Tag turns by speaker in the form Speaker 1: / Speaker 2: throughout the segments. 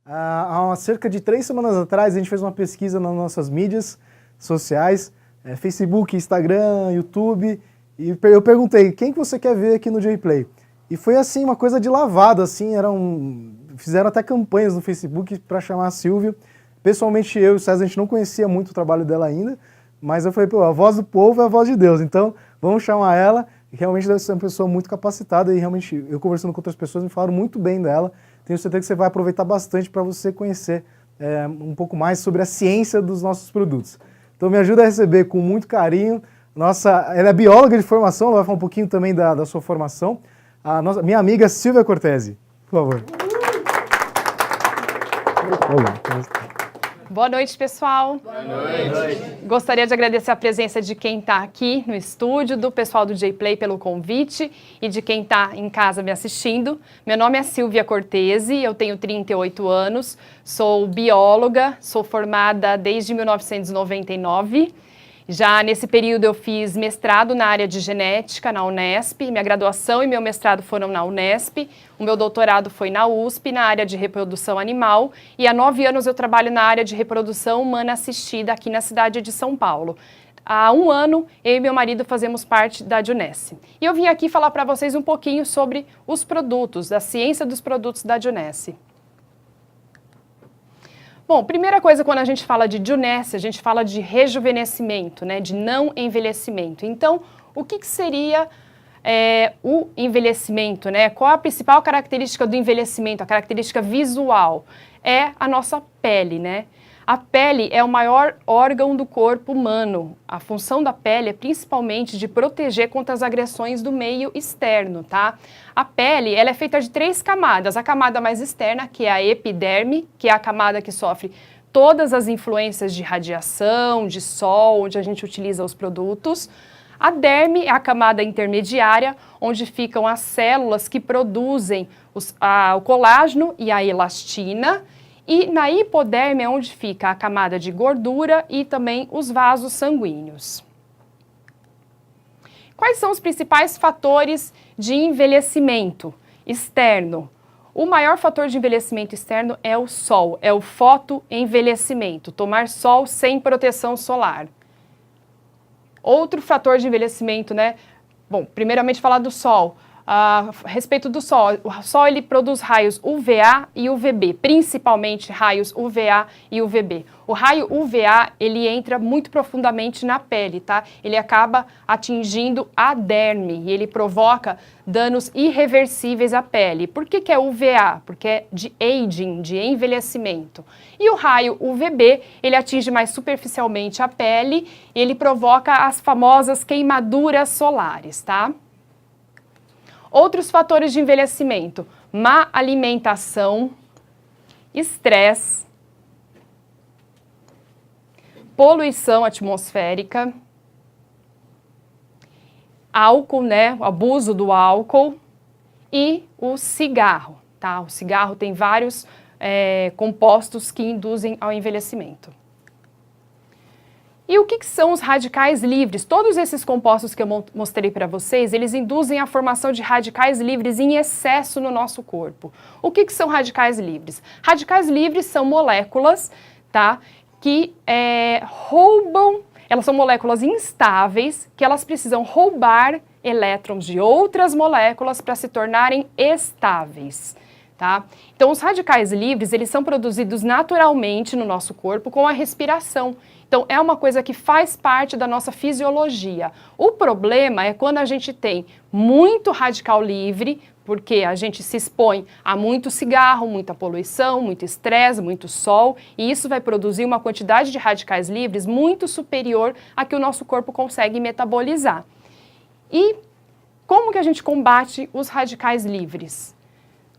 Speaker 1: Há cerca de 3 semanas atrás, a gente fez uma pesquisa nas nossas mídias sociais, Facebook, Instagram, YouTube, e eu perguntei, quem que você quer ver aqui no J-Play? E foi assim, uma coisa de lavada, assim, fizeram até campanhas no Facebook para chamar a Silvia. Pessoalmente, eu e o César, a gente não conhecia muito o trabalho dela ainda, mas eu falei, pô, a voz do povo é a voz de Deus, então vamos chamar ela, e realmente deve ser uma pessoa muito capacitada, e realmente, eu conversando com outras pessoas, me falaram muito bem dela. Tenho certeza que você vai aproveitar bastante para você conhecer um pouco mais sobre a ciência dos nossos produtos. Então me ajuda a receber com muito carinho. Ela é bióloga de formação, ela vai falar um pouquinho também da sua formação. Minha amiga Silvia Cortese, por favor.
Speaker 2: Boa noite, pessoal.
Speaker 3: Boa noite.
Speaker 2: Gostaria de agradecer a presença de quem está aqui no estúdio, do pessoal do J-Play pelo convite e de quem está em casa me assistindo. Meu nome é Silvia Cortese, eu tenho 38 anos, sou bióloga, sou formada desde 1999. Já nesse período eu fiz mestrado na área de genética na Unesp, minha graduação e meu mestrado foram na Unesp, o meu doutorado foi na USP, na área de reprodução animal, e há 9 anos eu trabalho na área de reprodução humana assistida aqui na cidade de São Paulo. Há 1 ano, eu e meu marido fazemos parte da Junesse. E eu vim aqui falar para vocês um pouquinho sobre os produtos, a ciência dos produtos da Junesse. Bom, primeira coisa, quando a gente fala de Junesse, a gente fala de rejuvenescimento, né, de não envelhecimento. Então, o que seria o envelhecimento, né? Qual a principal característica do envelhecimento, a característica visual? É a nossa pele, né? A pele é o maior órgão do corpo humano. A função da pele é principalmente de proteger contra as agressões do meio externo, tá? A pele, ela é feita de 3 camadas. A camada mais externa, que é a epiderme, que é a camada que sofre todas as influências de radiação, de sol, onde a gente utiliza os produtos. A derme é a camada intermediária, onde ficam as células que produzem o colágeno e a elastina. E na hipoderme é onde fica a camada de gordura e também os vasos sanguíneos. Quais são os principais fatores de envelhecimento externo? O maior fator de envelhecimento externo é o sol, é o fotoenvelhecimento, tomar sol sem proteção solar. Outro fator de envelhecimento, né? Bom, primeiramente falar do sol. A respeito do sol, o sol ele produz raios UVA e UVB, principalmente raios UVA e UVB. O raio UVA, ele entra muito profundamente na pele, tá? Ele acaba atingindo a derme e ele provoca danos irreversíveis à pele. Por que é UVA? Porque é de aging, de envelhecimento. E o raio UVB, ele atinge mais superficialmente a pele e ele provoca as famosas queimaduras solares, tá? Outros fatores de envelhecimento: má alimentação, estresse, poluição atmosférica, álcool, né, o abuso do álcool e o cigarro, tá? O cigarro tem vários compostos que induzem ao envelhecimento. E o que são os radicais livres? Todos esses compostos que eu mostrei para vocês, eles induzem a formação de radicais livres em excesso no nosso corpo. O que são radicais livres? Radicais livres são moléculas, tá, que roubam, elas são moléculas instáveis, que elas precisam roubar elétrons de outras moléculas para se tornarem estáveis. Tá? Então, os radicais livres, eles são produzidos naturalmente no nosso corpo com a respiração. Então, é uma coisa que faz parte da nossa fisiologia. O problema é quando a gente tem muito radical livre, porque a gente se expõe a muito cigarro, muita poluição, muito estresse, muito sol, e isso vai produzir uma quantidade de radicais livres muito superior à que o nosso corpo consegue metabolizar. E como que a gente combate os radicais livres?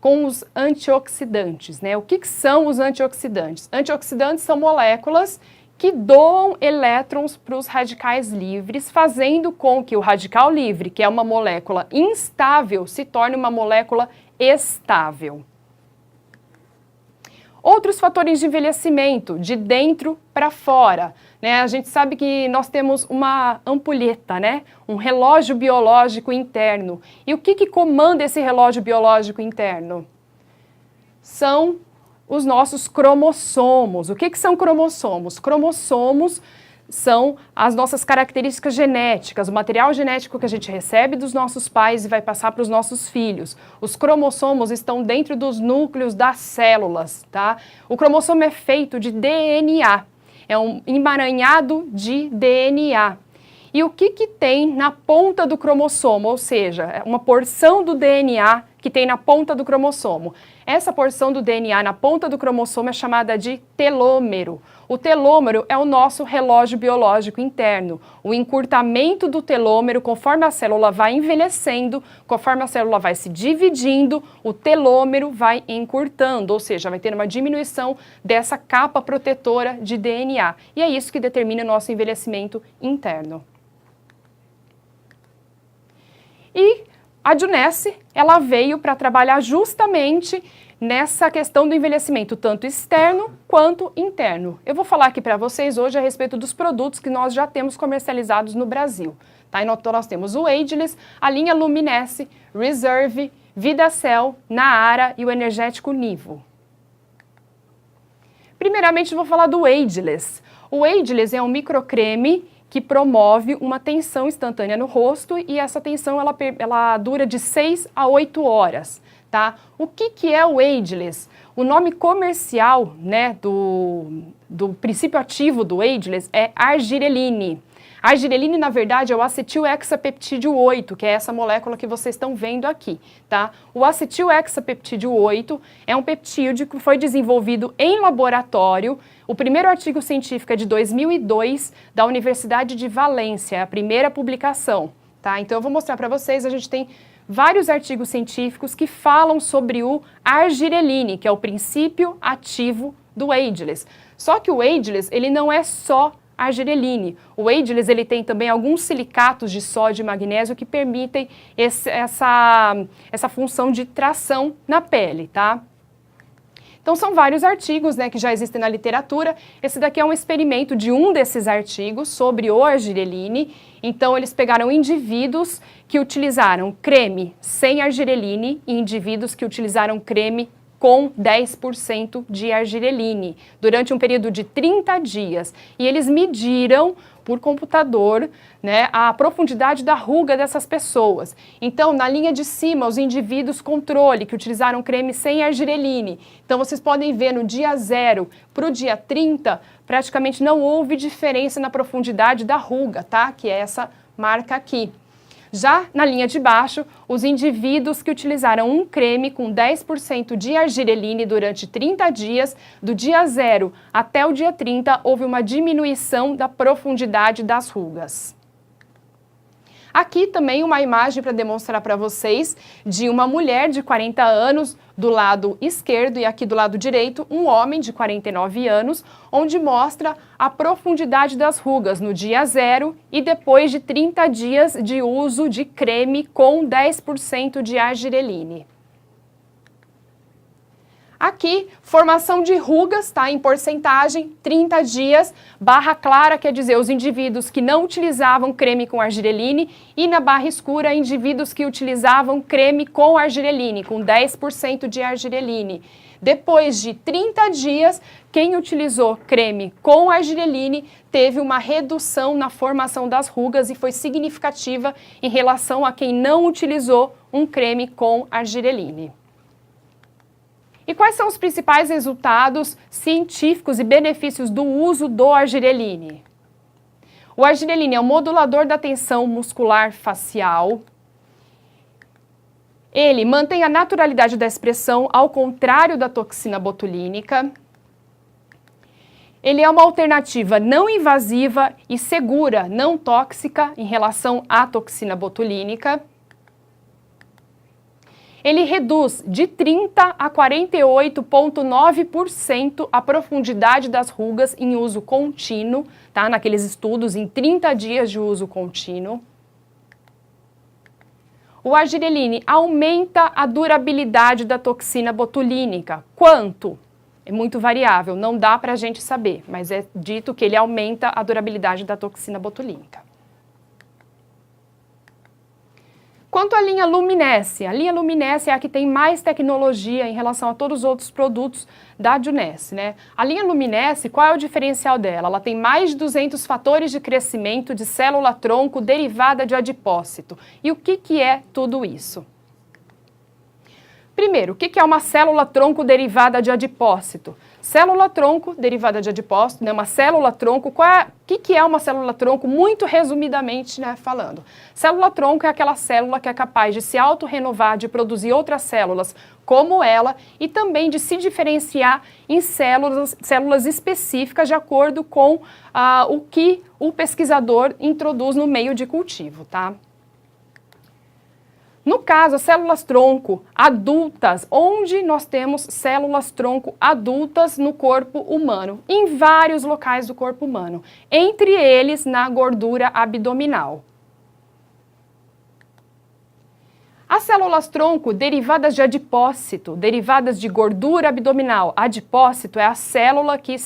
Speaker 2: Com os antioxidantes, né? O que são os antioxidantes? Antioxidantes são moléculas que doam elétrons para os radicais livres, fazendo com que o radical livre, que é uma molécula instável, se torne uma molécula estável. Outros fatores de envelhecimento, de dentro para fora, né? A gente sabe que nós temos uma ampulheta, né? Um relógio biológico interno. E o que comanda esse relógio biológico interno? São os nossos cromossomos. O que são cromossomos? Cromossomos são as nossas características genéticas, o material genético que a gente recebe dos nossos pais e vai passar para os nossos filhos. Os cromossomos estão dentro dos núcleos das células, tá? O cromossomo é feito de DNA, é um emaranhado de DNA. E o que tem na ponta do cromossomo, ou seja, é uma porção do DNA que tem na ponta do cromossomo. Essa porção do DNA na ponta do cromossomo é chamada de telômero. O telômero é o nosso relógio biológico interno. O encurtamento do telômero, conforme a célula vai envelhecendo, conforme a célula vai se dividindo, o telômero vai encurtando, ou seja, vai ter uma diminuição dessa capa protetora de DNA. E é isso que determina o nosso envelhecimento interno. E a Junesse, ela veio para trabalhar justamente nessa questão do envelhecimento, tanto externo quanto interno. Eu vou falar aqui para vocês hoje a respeito dos produtos que nós já temos comercializados no Brasil. Tá? Então nós temos o Ageless, a linha Luminesse, Reserve, VidaCell, Naara e o energético Nivo. Primeiramente eu vou falar do Ageless. O Ageless é um microcreme que promove uma tensão instantânea no rosto e essa tensão ela dura de 6 a 8 horas. Tá? O que é o Ageless? O nome comercial, né, do princípio ativo do Ageless é argireline. A argireline, na verdade, é o acetilhexapeptídeo 8, que é essa molécula que vocês estão vendo aqui, tá? O acetilhexapeptídeo 8 é um peptídeo que foi desenvolvido em laboratório. O primeiro artigo científico é de 2002, da Universidade de Valência, é a primeira publicação, tá? Então eu vou mostrar para vocês, a gente tem vários artigos científicos que falam sobre o argireline, que é o princípio ativo do Ageless. Só que o Ageless, ele não é só argireline. O Ageless, ele tem também alguns silicatos de sódio e magnésio que permitem essa função de tração na pele, tá? Então são vários artigos, né, que já existem na literatura. Esse daqui é um experimento de um desses artigos sobre o argireline. Então eles pegaram indivíduos que utilizaram creme sem argireline e indivíduos que utilizaram creme com 10% de argireline durante um período de 30 dias. E eles mediram por computador, né, a profundidade da ruga dessas pessoas. Então, na linha de cima, os indivíduos controle, que utilizaram creme sem argireline. Então, vocês podem ver no dia 0 para o dia 30, praticamente não houve diferença na profundidade da ruga, tá? Que é essa marca aqui. Já na linha de baixo, os indivíduos que utilizaram um creme com 10% de argireline durante 30 dias, do dia 0 até o dia 30, houve uma diminuição da profundidade das rugas. Aqui também uma imagem para demonstrar para vocês de uma mulher de 40 anos do lado esquerdo e aqui do lado direito um homem de 49 anos, onde mostra a profundidade das rugas no dia 0 e depois de 30 dias de uso de creme com 10% de argireline. Aqui, formação de rugas, tá? Em porcentagem, 30 dias, barra clara quer dizer os indivíduos que não utilizavam creme com argireline e na barra escura, indivíduos que utilizavam creme com argireline, com 10% de argireline. Depois de 30 dias, quem utilizou creme com argireline teve uma redução na formação das rugas e foi significativa em relação a quem não utilizou um creme com argireline. E quais são os principais resultados científicos e benefícios do uso do argireline? O argireline é um modulador da tensão muscular facial. Ele mantém a naturalidade da expressão, ao contrário da toxina botulínica. Ele é uma alternativa não invasiva e segura, não tóxica, em relação à toxina botulínica. Ele reduz de 30% a 48,9% a profundidade das rugas em uso contínuo, tá? Naqueles estudos em 30 dias de uso contínuo. O argireline aumenta a durabilidade da toxina botulínica. Quanto? É muito variável, não dá para a gente saber, mas é dito que ele aumenta a durabilidade da toxina botulínica. Quanto à linha Luminesce, a linha Luminesce é a que tem mais tecnologia em relação a todos os outros produtos da Junesse, né? A linha Luminesce, qual é o diferencial dela? Ela tem mais de 200 fatores de crescimento de célula-tronco derivada de adipócito. E o que é tudo isso? Primeiro, o que é uma célula-tronco derivada de adipócito? Célula-tronco derivada de adipócito, né, uma célula-tronco, o que é uma célula-tronco? Muito resumidamente, né, falando. Célula-tronco é aquela célula que é capaz de se autorrenovar, de produzir outras células como ela e também de se diferenciar em células específicas de acordo com o que o pesquisador introduz no meio de cultivo, tá? No caso, as células-tronco adultas, onde nós temos células-tronco adultas no corpo humano, em vários locais do corpo humano, entre eles na gordura abdominal. As células-tronco derivadas de adipócito, derivadas de gordura abdominal, adipócito é a célula que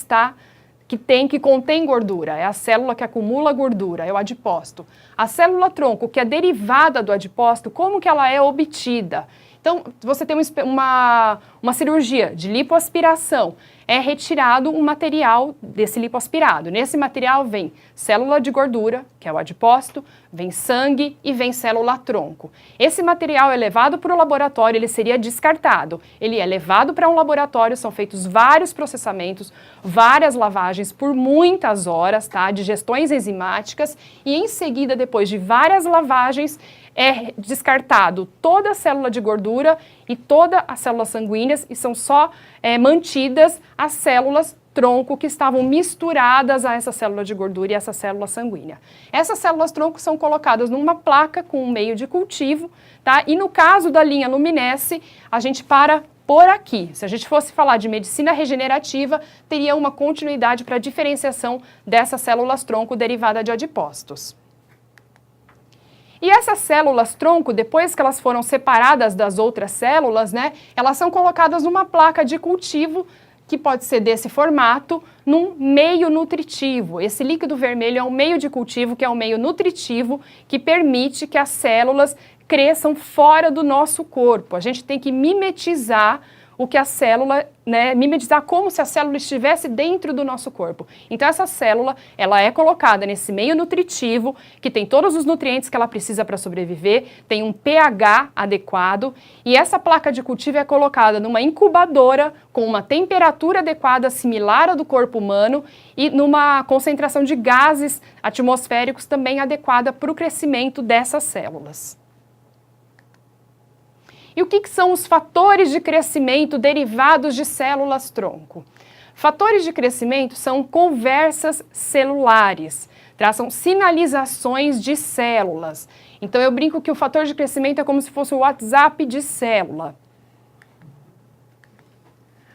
Speaker 2: contém gordura, é a célula que acumula gordura, é o adipócito. A célula-tronco, que é derivada do adipócito, como que ela é obtida? Então, você tem uma cirurgia de lipoaspiração, é retirado um material desse lipoaspirado. Nesse material vem célula de gordura, que é o adipócito, vem sangue e vem célula-tronco. Esse material é levado para o laboratório, ele seria descartado. Ele é levado para um laboratório, são feitos vários processamentos, várias lavagens por muitas horas, tá? Digestões enzimáticas e em seguida, depois de várias lavagens, é descartado toda a célula de gordura e todas as células sanguíneas e são só mantidas as células-tronco que estavam misturadas a essa célula de gordura e essa célula sanguínea. Essas células-tronco são colocadas numa placa com um meio de cultivo, tá? E no caso da linha Luminesce, a gente para por aqui. Se a gente fosse falar de medicina regenerativa, teria uma continuidade para a diferenciação dessas células-tronco derivada de adipócitos. E essas células-tronco, depois que elas foram separadas das outras células, né, elas são colocadas numa placa de cultivo, que pode ser desse formato, num meio nutritivo. Esse líquido vermelho é um meio de cultivo, que é um meio nutritivo, que permite que as células cresçam fora do nosso corpo. A gente tem que mimetizar o que a célula, né, mimetizar como se a célula estivesse dentro do nosso corpo. Então essa célula, ela é colocada nesse meio nutritivo, que tem todos os nutrientes que ela precisa para sobreviver, tem um pH adequado, e essa placa de cultivo é colocada numa incubadora com uma temperatura adequada, similar à do corpo humano, e numa concentração de gases atmosféricos também adequada para o crescimento dessas células. E o que são os fatores de crescimento derivados de células-tronco? Fatores de crescimento são conversas celulares, são sinalizações de células. Então eu brinco que o fator de crescimento é como se fosse o WhatsApp de célula.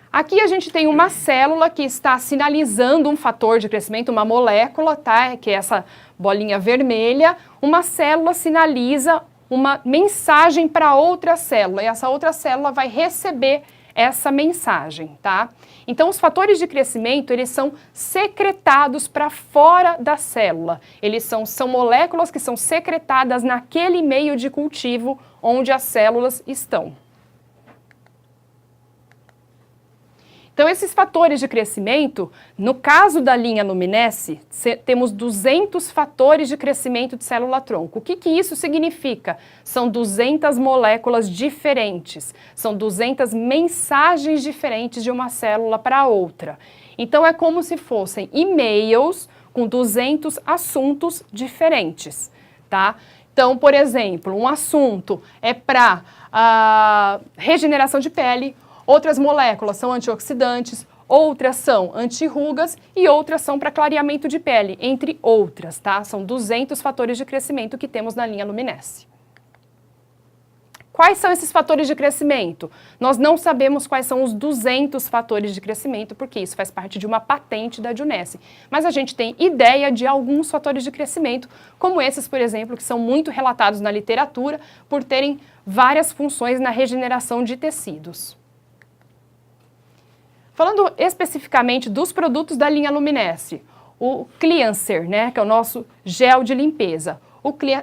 Speaker 2: Aqui a gente tem uma célula que está sinalizando um fator de crescimento, uma molécula, tá? Que é essa bolinha vermelha. Uma célula sinaliza uma mensagem para outra célula e essa outra célula vai receber essa mensagem, tá? Então, os fatores de crescimento, eles são secretados para fora da célula. Eles são moléculas que são secretadas naquele meio de cultivo onde as células estão. Então, esses fatores de crescimento, no caso da linha Luminesce, temos 200 fatores de crescimento de célula-tronco. O que isso significa? São 200 moléculas diferentes, são 200 mensagens diferentes de uma célula para outra. Então, é como se fossem e-mails com 200 assuntos diferentes, tá? Então, por exemplo, um assunto é para regeneração de pele, outras moléculas são antioxidantes, outras são anti-rugas e outras são para clareamento de pele, entre outras, tá? São 200 fatores de crescimento que temos na linha Luminesce. Quais são esses fatores de crescimento? Nós não sabemos quais são os 200 fatores de crescimento, porque isso faz parte de uma patente da Junesse. Mas a gente tem ideia de alguns fatores de crescimento, como esses, por exemplo, que são muito relatados na literatura, por terem várias funções na regeneração de tecidos. Falando especificamente dos produtos da linha Luminesce, o Cleanser, né, que é o nosso gel de limpeza.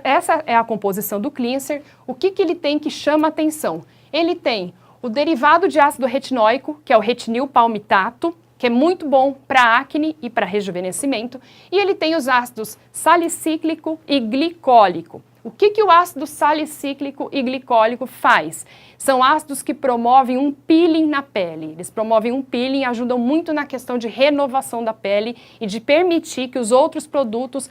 Speaker 2: Essa é a composição do cleanser. O que ele tem que chama atenção? Ele tem o derivado de ácido retinóico, que é o retinil palmitato, que é muito bom para acne e para rejuvenescimento, e ele tem os ácidos salicíclico e glicólico. O que o ácido salicíclico e glicólico faz? São ácidos que promovem um peeling na pele. Eles promovem um peeling, ajudam muito na questão de renovação da pele e de permitir que os outros produtos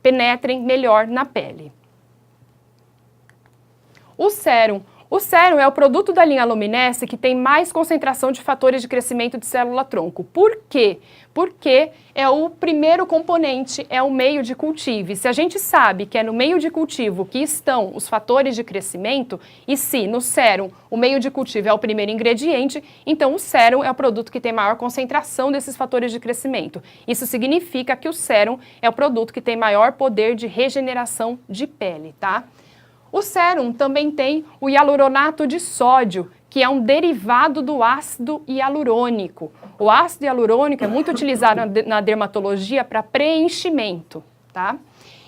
Speaker 2: penetrem melhor na pele. O sérum. O sérum é o produto da linha Luminesce que tem mais concentração de fatores de crescimento de célula-tronco. Por quê? Porque é o primeiro componente, é o meio de cultivo. E se a gente sabe que é no meio de cultivo que estão os fatores de crescimento, e se no sérum o meio de cultivo é o primeiro ingrediente, então o sérum é o produto que tem maior concentração desses fatores de crescimento. Isso significa que o sérum é o produto que tem maior poder de regeneração de pele, tá? O sérum também tem o hialuronato de sódio, que é um derivado do ácido hialurônico. O ácido hialurônico é muito utilizado na dermatologia para preenchimento, tá?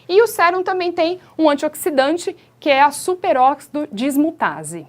Speaker 2: E o sérum também tem um antioxidante, que é a superóxido dismutase.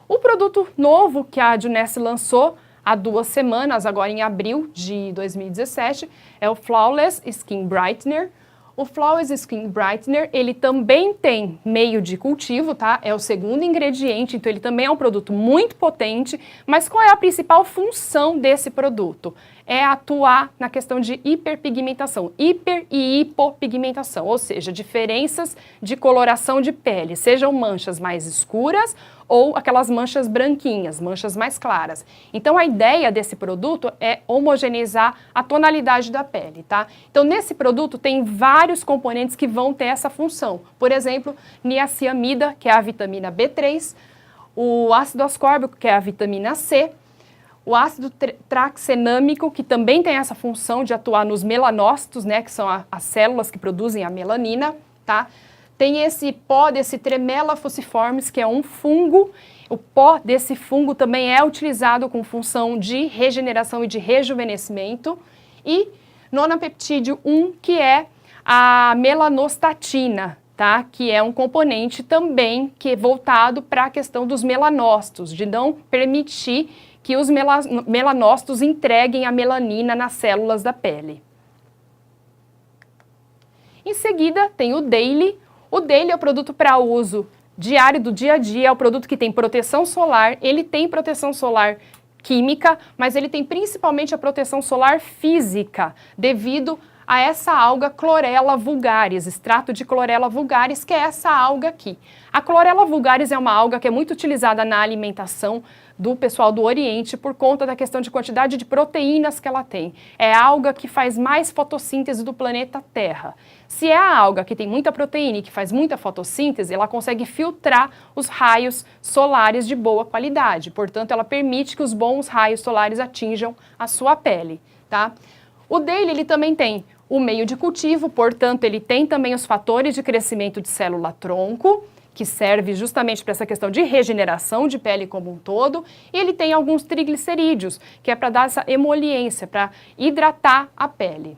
Speaker 2: O produto novo que a Junesse lançou há 2 semanas, agora em abril de 2017, é o Flawless Skin Brightener. O Flawless Skin Brightener, ele também tem meio de cultivo, tá? É o segundo ingrediente, então ele também é um produto muito potente, mas qual é a principal função desse produto? É atuar na questão de hiperpigmentação, hiper e hipopigmentação, ou seja, diferenças de coloração de pele, sejam manchas mais escuras ou aquelas manchas branquinhas, manchas mais claras. Então a ideia desse produto é homogeneizar a tonalidade da pele, tá? Então nesse produto tem vários componentes que vão ter essa função. Por exemplo, niacinamida, que é a vitamina B3, o ácido ascórbico, que é a vitamina C, o ácido traxenâmico, que também tem essa função de atuar nos melanócitos, né, que são as células que produzem a melanina, tá? Tem esse pó desse Tremella fuciformis, que é um fungo. O pó desse fungo também é utilizado com função de regeneração e de rejuvenescimento. E nonapeptídeo 1, que é a melanostatina, tá? Que é um componente também que é voltado para a questão dos melanócitos, de não permitir que os melanócitos entreguem a melanina nas células da pele. Em seguida, tem o Daily. O Daily é o produto para uso diário do dia a dia, é o produto que tem proteção solar, ele tem proteção solar química, mas ele tem principalmente a proteção solar física, devido a essa alga Chlorella vulgaris, extrato de Chlorella vulgaris, que é essa alga aqui. A Chlorella vulgaris é uma alga que é muito utilizada na alimentação do pessoal do Oriente por conta da questão de quantidade de proteínas que ela tem. É a alga que faz mais fotossíntese do planeta Terra. Se é a alga que tem muita proteína e que faz muita fotossíntese, ela consegue filtrar os raios solares de boa qualidade. Portanto, ela permite que os bons raios solares atinjam a sua pele, tá? O Daily, ele também tem o meio de cultivo, portanto, ele tem também os fatores de crescimento de célula-tronco, que serve justamente para essa questão de regeneração de pele como um todo, e ele tem alguns triglicerídeos, que é para dar essa emoliência, para hidratar a pele.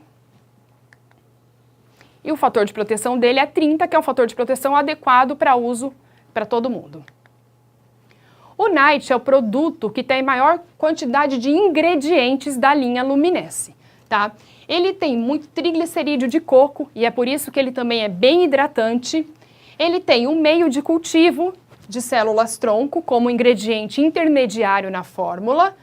Speaker 2: E o fator de proteção dele é 30, que é um fator de proteção adequado para uso para todo mundo. O Night é o produto que tem maior quantidade de ingredientes da linha Luminesce, tá? Ele tem muito triglicerídeo de coco, e é por isso que ele também é bem hidratante. Ele tem um meio de cultivo de células-tronco como ingrediente intermediário na fórmula.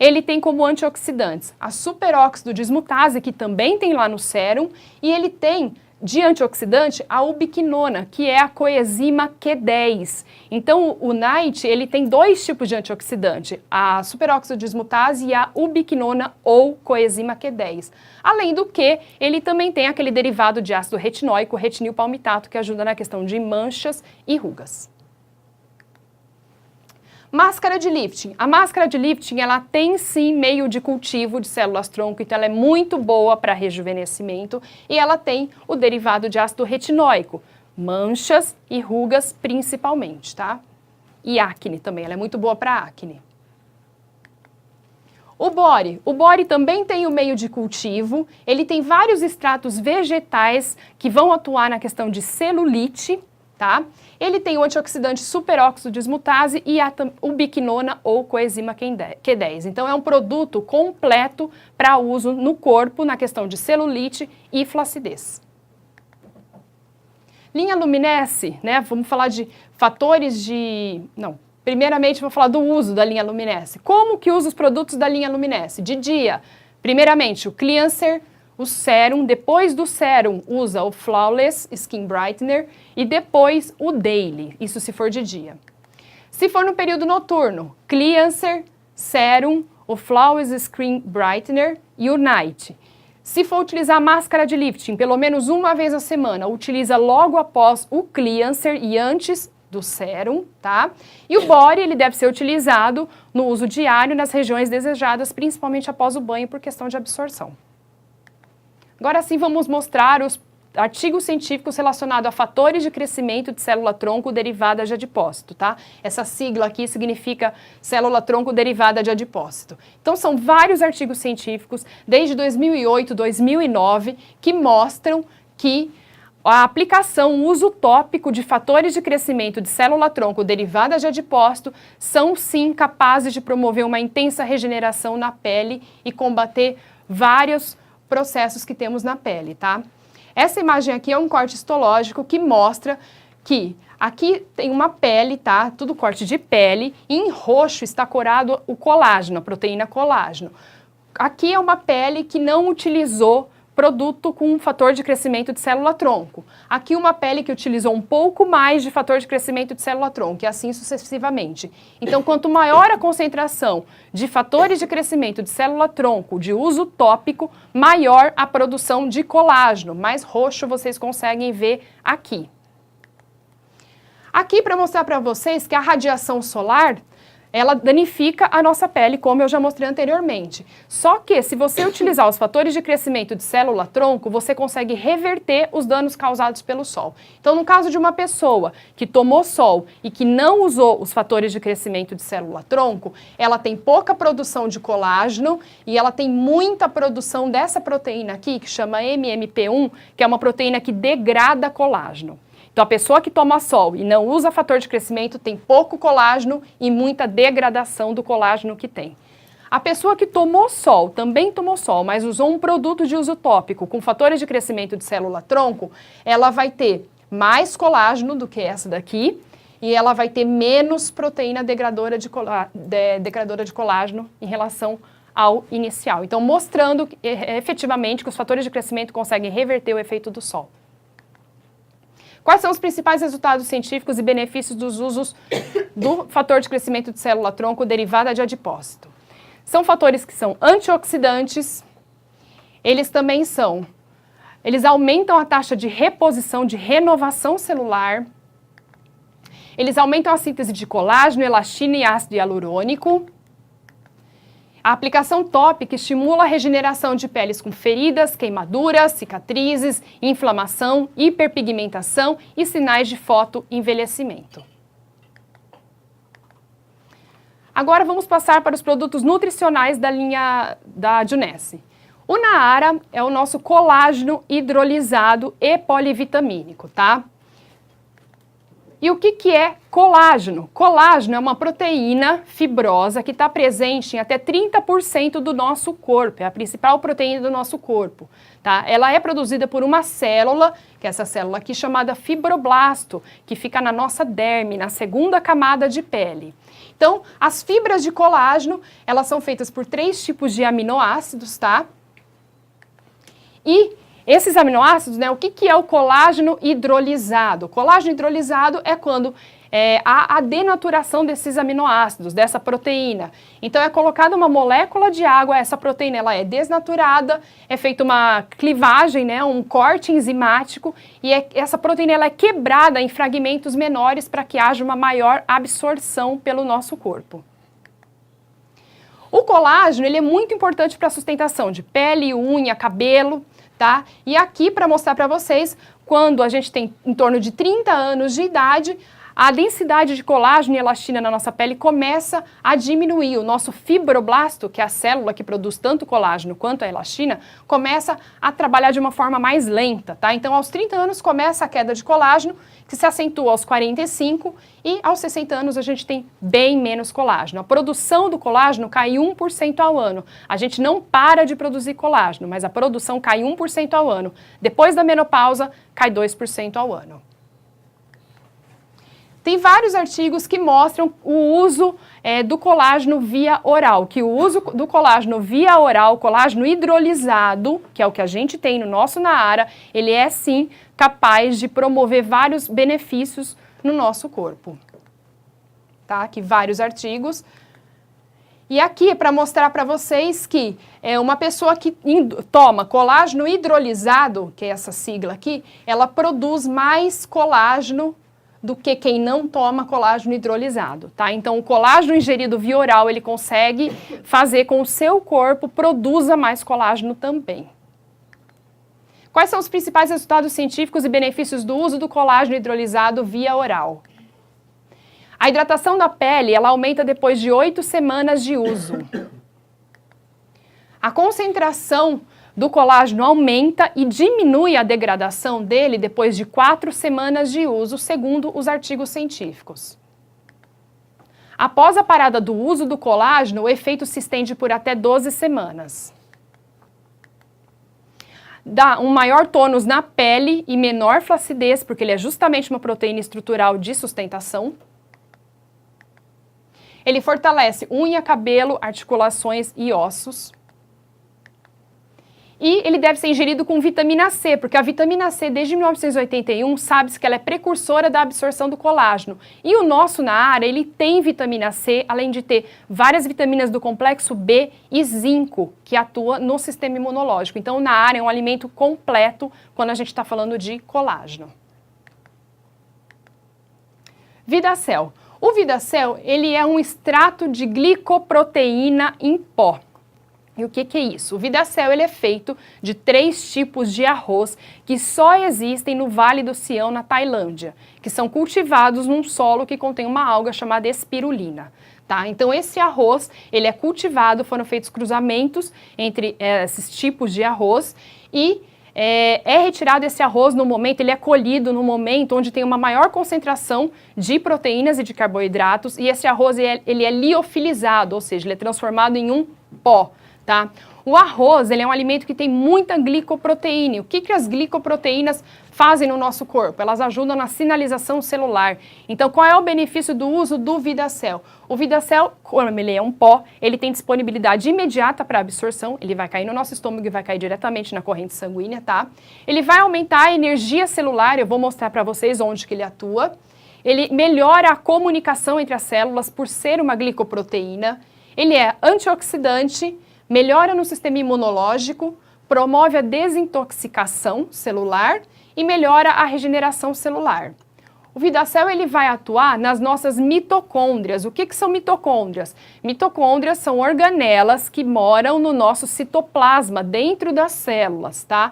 Speaker 2: Ele tem como antioxidantes a superóxido dismutase, que também tem lá no sérum, e ele tem de antioxidante a ubiquinona, que é a coenzima Q10. Então o Night, ele tem 2 tipos de antioxidante, a superóxido dismutase e a ubiquinona ou coenzima Q10. Além do que, ele também tem aquele derivado de ácido retinóico, retinil palmitato, que ajuda na questão de manchas e rugas. Máscara de lifting. A máscara de lifting, ela tem sim meio de cultivo de células-tronco, então ela é muito boa para rejuvenescimento e ela tem o derivado de ácido retinóico, manchas e rugas principalmente, tá? E acne também, ela é muito boa para acne. O bore também tem o meio de cultivo, ele tem vários extratos vegetais que vão atuar na questão de celulite, tá? Ele tem o antioxidante superóxido dismutase e a ubiquinona ou coenzima Q10. Então é um produto completo para uso no corpo na questão de celulite e flacidez. Linha Luminesce, né? Vamos falar de fatores de... Não, primeiramente vou falar do uso da linha Luminesce. Como que usa os produtos da linha Luminesce? De dia, primeiramente o Cleanser, o Serum, depois do Serum usa o Flawless Skin Brightener e depois o Daily, isso se for de dia. Se for no período noturno, Cleanser, Serum, o Flawless Skin Brightener e o Night. Se for utilizar máscara de lifting, pelo menos uma vez a semana, utiliza logo após o Cleanser e antes do Serum, tá? E o Body, ele deve ser utilizado no uso diário nas regiões desejadas, principalmente após o banho por questão de absorção. Agora sim vamos mostrar os artigos científicos relacionados a fatores de crescimento de célula-tronco derivada de adipócito, tá? Essa sigla aqui significa célula-tronco derivada de adipócito. Então são vários artigos científicos, desde 2008, 2009, que mostram que a aplicação, o uso tópico de fatores de crescimento de célula-tronco derivada de adipócito são sim capazes de promover uma intensa regeneração na pele e combater vários processos que temos na pele, tá? Essa imagem aqui é um corte histológico que mostra que aqui tem uma pele, tá? Tudo corte de pele, e em roxo está corado o colágeno, a proteína colágeno. Aqui é uma pele que não utilizou produto com fator de crescimento de célula-tronco. Aqui uma pele que utilizou um pouco mais de fator de crescimento de célula-tronco e assim sucessivamente. Então, quanto maior a concentração de fatores de crescimento de célula-tronco de uso tópico, maior a produção de colágeno. Mais roxo vocês conseguem ver aqui. Aqui para mostrar para vocês que a radiação solar ela danifica a nossa pele, como eu já mostrei anteriormente. Só que, se você utilizar os fatores de crescimento de célula-tronco, você consegue reverter os danos causados pelo sol. Então, no caso de uma pessoa que tomou sol e que não usou os fatores de crescimento de célula-tronco, ela tem pouca produção de colágeno e ela tem muita produção dessa proteína aqui, que chama MMP1, que é uma proteína que degrada colágeno. Então, a pessoa que toma sol e não usa fator de crescimento tem pouco colágeno e muita degradação do colágeno que tem. A pessoa que tomou sol, também tomou sol, mas usou um produto de uso tópico com fatores de crescimento de célula-tronco, ela vai ter mais colágeno do que essa daqui e ela vai ter menos proteína degradora de colágeno em relação ao inicial. Então, mostrando efetivamente que os fatores de crescimento conseguem reverter o efeito do sol. Quais são os principais resultados científicos e benefícios dos usos do fator de crescimento de célula-tronco derivada de adipócito? São fatores que são antioxidantes, eles aumentam a taxa de reposição, de renovação celular, eles aumentam a síntese de colágeno, elastina e ácido hialurônico. A aplicação tópica estimula a regeneração de peles com feridas, queimaduras, cicatrizes, inflamação, hiperpigmentação e sinais de fotoenvelhecimento. Agora vamos passar para os produtos nutricionais da linha da Junesse. O Naara é o nosso colágeno hidrolisado e polivitamínico, tá? E o que é colágeno? Colágeno é uma proteína fibrosa que está presente em até 30% do nosso corpo, é a principal proteína do nosso corpo, tá? Ela é produzida por uma célula, que é essa célula aqui chamada fibroblasto, que fica na nossa derme, na segunda camada de pele. Então, as fibras de colágeno, elas são feitas por 3 tipos de aminoácidos, tá? E esses aminoácidos, né, o que é o colágeno hidrolisado? O colágeno hidrolisado é quando há a denaturação desses aminoácidos, dessa proteína. Então é colocada uma molécula de água, essa proteína ela é desnaturada, é feita uma clivagem, né, um corte enzimático, e essa proteína ela é quebrada em fragmentos menores para que haja uma maior absorção pelo nosso corpo. O colágeno ele é muito importante para a sustentação de pele, unha, cabelo, tá? E aqui para mostrar para vocês, quando a gente tem em torno de 30 anos de idade, a densidade de colágeno e elastina na nossa pele começa a diminuir. O nosso fibroblasto, que é a célula que produz tanto colágeno quanto a elastina, começa a trabalhar de uma forma mais lenta, tá? Então, aos 30 anos começa a queda de colágeno, que se acentua aos 45 e aos 60 anos a gente tem bem menos colágeno. A produção do colágeno cai 1% ao ano. A gente não para de produzir colágeno, mas a produção cai 1% ao ano. Depois da menopausa, cai 2% ao ano. Tem vários artigos que mostram o uso do colágeno via oral, que o uso do colágeno via oral, colágeno hidrolisado, que é o que a gente tem no nosso Naara, ele é sim capaz de promover vários benefícios no nosso corpo. Tá? Aqui vários artigos. E aqui é para mostrar para vocês que uma pessoa que toma colágeno hidrolisado, que é essa sigla aqui, ela produz mais colágeno do que quem não toma colágeno hidrolisado, tá? Então, o colágeno ingerido via oral, ele consegue fazer com que o seu corpo produza mais colágeno também. Quais são os principais resultados científicos e benefícios do uso do colágeno hidrolisado via oral? A hidratação da pele, ela aumenta depois de 8 semanas de uso. A concentração do colágeno aumenta e diminui a degradação dele depois de 4 semanas de uso, segundo os artigos científicos. Após a parada do uso do colágeno, o efeito se estende por até 12 semanas. Dá um maior tônus na pele e menor flacidez, porque ele é justamente uma proteína estrutural de sustentação. Ele fortalece unha, cabelo, articulações e ossos. E ele deve ser ingerido com vitamina C, porque a vitamina C, desde 1981, sabe-se que ela é precursora da absorção do colágeno. E o nosso Naara, ele tem vitamina C, além de ter várias vitaminas do complexo B e zinco, que atua no sistema imunológico. Então, o Naara é um alimento completo quando a gente está falando de colágeno. Vidacel. O Vidacel, ele é um extrato de glicoproteína em pó. E o que é isso? O Vidacel, ele é feito de 3 tipos de arroz que só existem no Vale do Sião, na Tailândia, que são cultivados num solo que contém uma alga chamada espirulina. Tá? Então, esse arroz, ele é cultivado, foram feitos cruzamentos entre esses tipos de arroz e é retirado esse arroz no momento, ele é colhido no momento onde tem uma maior concentração de proteínas e de carboidratos, e esse arroz ele é liofilizado, ou seja, ele é transformado em um pó. Tá? O arroz, ele é um alimento que tem muita glicoproteína. O que as glicoproteínas fazem no nosso corpo? Elas ajudam na sinalização celular. Então, qual é o benefício do uso do Vidacel? O Vidacel, como ele é um pó, ele tem disponibilidade imediata para absorção, ele vai cair no nosso estômago e vai cair diretamente na corrente sanguínea, tá? Ele vai aumentar a energia celular, eu vou mostrar para vocês onde que ele atua. Ele melhora a comunicação entre as células por ser uma glicoproteína. Ele é antioxidante, melhora no sistema imunológico, promove a desintoxicação celular e melhora a regeneração celular. O Vidacel, ele vai atuar nas nossas mitocôndrias. O que são mitocôndrias? Mitocôndrias são organelas que moram no nosso citoplasma, dentro das células, tá?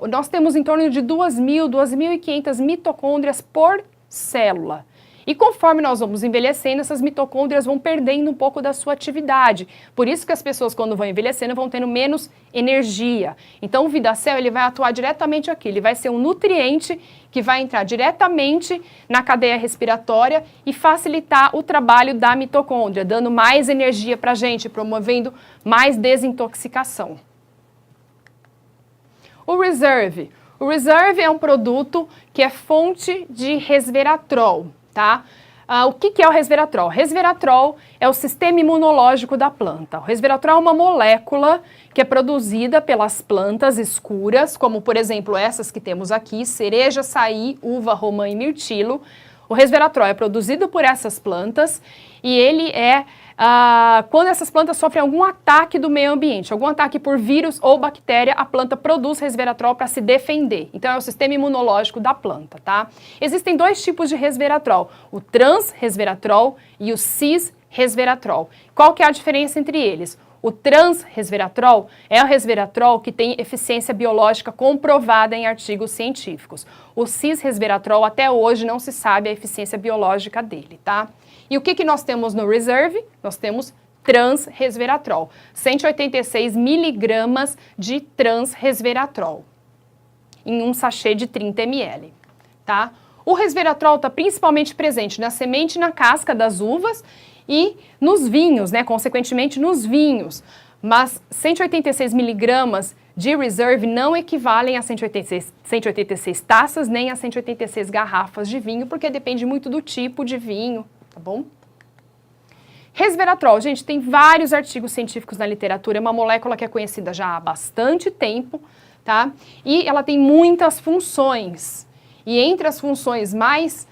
Speaker 2: Nós temos em torno de 2.000, 2.500 mitocôndrias por célula. E conforme nós vamos envelhecendo, essas mitocôndrias vão perdendo um pouco da sua atividade. Por isso que as pessoas, quando vão envelhecendo, vão tendo menos energia. Então, o Vidacel, ele vai atuar diretamente aqui. Ele vai ser um nutriente que vai entrar diretamente na cadeia respiratória e facilitar o trabalho da mitocôndria, dando mais energia para a gente, promovendo mais desintoxicação. O Reserve. O Reserve é um produto que é fonte de resveratrol. Tá? O que é o resveratrol? Resveratrol é o sistema imunológico da planta. O resveratrol é uma molécula que é produzida pelas plantas escuras, como por exemplo essas que temos aqui, cereja, açaí, uva, romã e mirtilo. O resveratrol é produzido por essas plantas e ele quando essas plantas sofrem algum ataque do meio ambiente, algum ataque por vírus ou bactéria, a planta produz resveratrol para se defender. Então, é o sistema imunológico da planta, tá? Existem 2 tipos de resveratrol, o transresveratrol e o cis-resveratrol. Qual que é a diferença entre eles? O transresveratrol é o resveratrol que tem eficiência biológica comprovada em artigos científicos. O cisresveratrol, até hoje, não se sabe a eficiência biológica dele, tá? E o que nós temos no Reserve? Nós temos transresveratrol, 186 miligramas de transresveratrol em um sachê de 30 ml, tá? O resveratrol está principalmente presente na semente e na casca das uvas e nos vinhos, né? Consequentemente, nos vinhos. Mas 186 miligramas de Reserve não equivalem a 186 taças nem a 186 garrafas de vinho, porque depende muito do tipo de vinho, tá bom? Resveratrol, gente, tem vários artigos científicos na literatura, é uma molécula que é conhecida já há bastante tempo, tá? E ela tem muitas funções. E entre as funções mais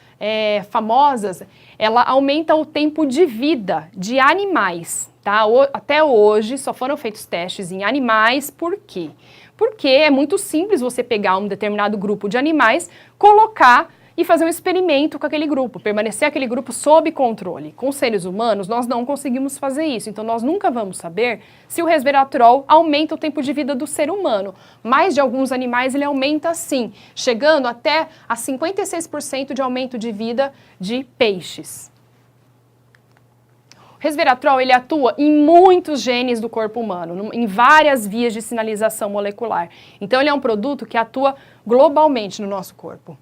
Speaker 2: famosas, ela aumenta o tempo de vida de animais, tá? Até hoje só foram feitos testes em animais, por quê? Porque é muito simples você pegar um determinado grupo de animais, colocar e fazer um experimento com aquele grupo, permanecer aquele grupo sob controle. Com seres humanos, nós não conseguimos fazer isso, então nós nunca vamos saber se o resveratrol aumenta o tempo de vida do ser humano. Mas de alguns animais ele aumenta sim, chegando até a 56% de aumento de vida de peixes. O resveratrol ele atua em muitos genes do corpo humano, em várias vias de sinalização molecular. Então ele é um produto que atua globalmente no nosso corpo.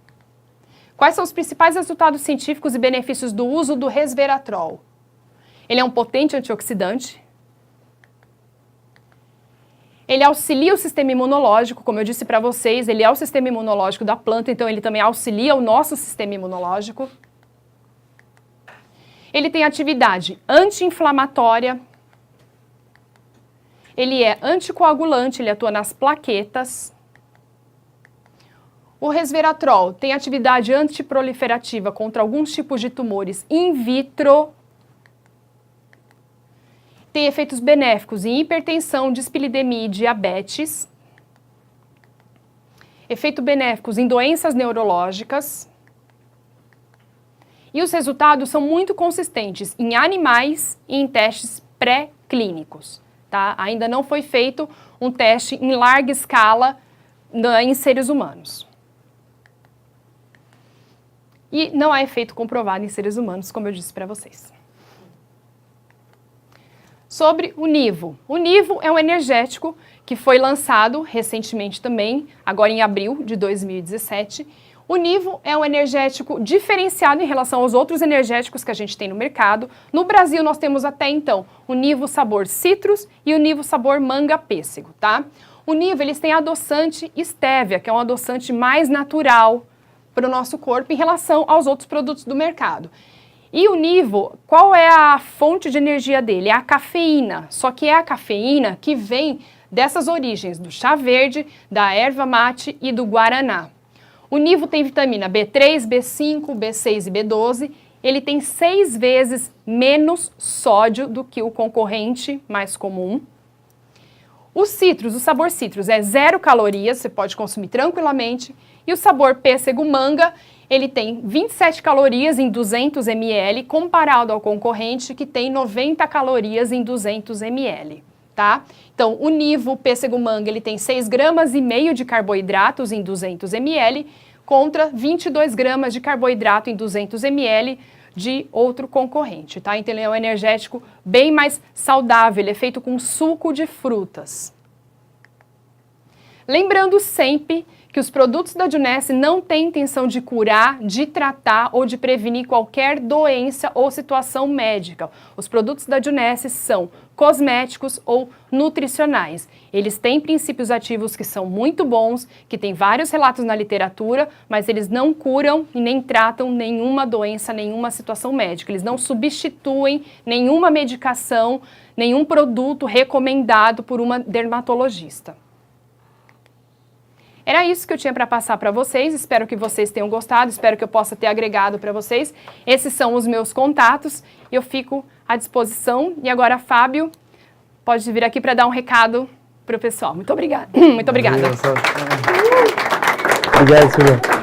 Speaker 2: Quais são os principais resultados científicos e benefícios do uso do resveratrol? Ele é um potente antioxidante. Ele auxilia o sistema imunológico, como eu disse para vocês, ele é o sistema imunológico da planta, então ele também auxilia o nosso sistema imunológico. Ele tem atividade anti-inflamatória. Ele é anticoagulante, ele atua nas plaquetas. O resveratrol tem atividade antiproliferativa contra alguns tipos de tumores in vitro. Tem efeitos benéficos em hipertensão, dislipidemia e diabetes. Efeitos benéficos em doenças neurológicas. E os resultados são muito consistentes em animais e em testes pré-clínicos, tá? Ainda não foi feito um teste em larga escala em seres humanos. E não há efeito comprovado em seres humanos, como eu disse para vocês. Sobre o Nivo. O Nivo é um energético que foi lançado recentemente também, agora em abril de 2017. O Nivo é um energético diferenciado em relação aos outros energéticos que a gente tem no mercado. No Brasil nós temos até então o Nivo sabor citrus e o Nivo sabor manga-pêssego, tá? O Nivo, eles têm adoçante stevia, que é um adoçante mais natural para o nosso corpo em relação aos outros produtos do mercado. E o Nivo, qual é a fonte de energia dele? É a cafeína, só que é a cafeína que vem dessas origens, do chá verde, da erva mate e do guaraná. O Nivo tem vitamina B3, B5, B6 e B12, ele tem 6 vezes menos sódio do que o concorrente mais comum. O citrus, o sabor citrus é 0 calorias, você pode consumir tranquilamente. E o sabor pêssego-manga, ele tem 27 calorias em 200 ml, comparado ao concorrente que tem 90 calorias em 200 ml, tá? Então, o Nivo pêssego-manga, ele tem 6,5 gramas de carboidratos em 200 ml, contra 22 gramas de carboidrato em 200 ml de outro concorrente, tá? Então, ele é um energético bem mais saudável, ele é feito com suco de frutas. Lembrando sempre que os produtos da Junesse não têm intenção de curar, de tratar ou de prevenir qualquer doença ou situação médica. Os produtos da Junesse são cosméticos ou nutricionais. Eles têm princípios ativos que são muito bons, que tem vários relatos na literatura, mas eles não curam e nem tratam nenhuma doença, nenhuma situação médica. Eles não substituem nenhuma medicação, nenhum produto recomendado por uma dermatologista. Era isso que eu tinha para passar para vocês, espero que vocês tenham gostado, espero que eu possa ter agregado para vocês. Esses são os meus contatos, eu fico à disposição. E agora, Fábio, pode vir aqui para dar um recado para o pessoal. Muito obrigada. Muito obrigada.
Speaker 1: Obrigado, Silvia.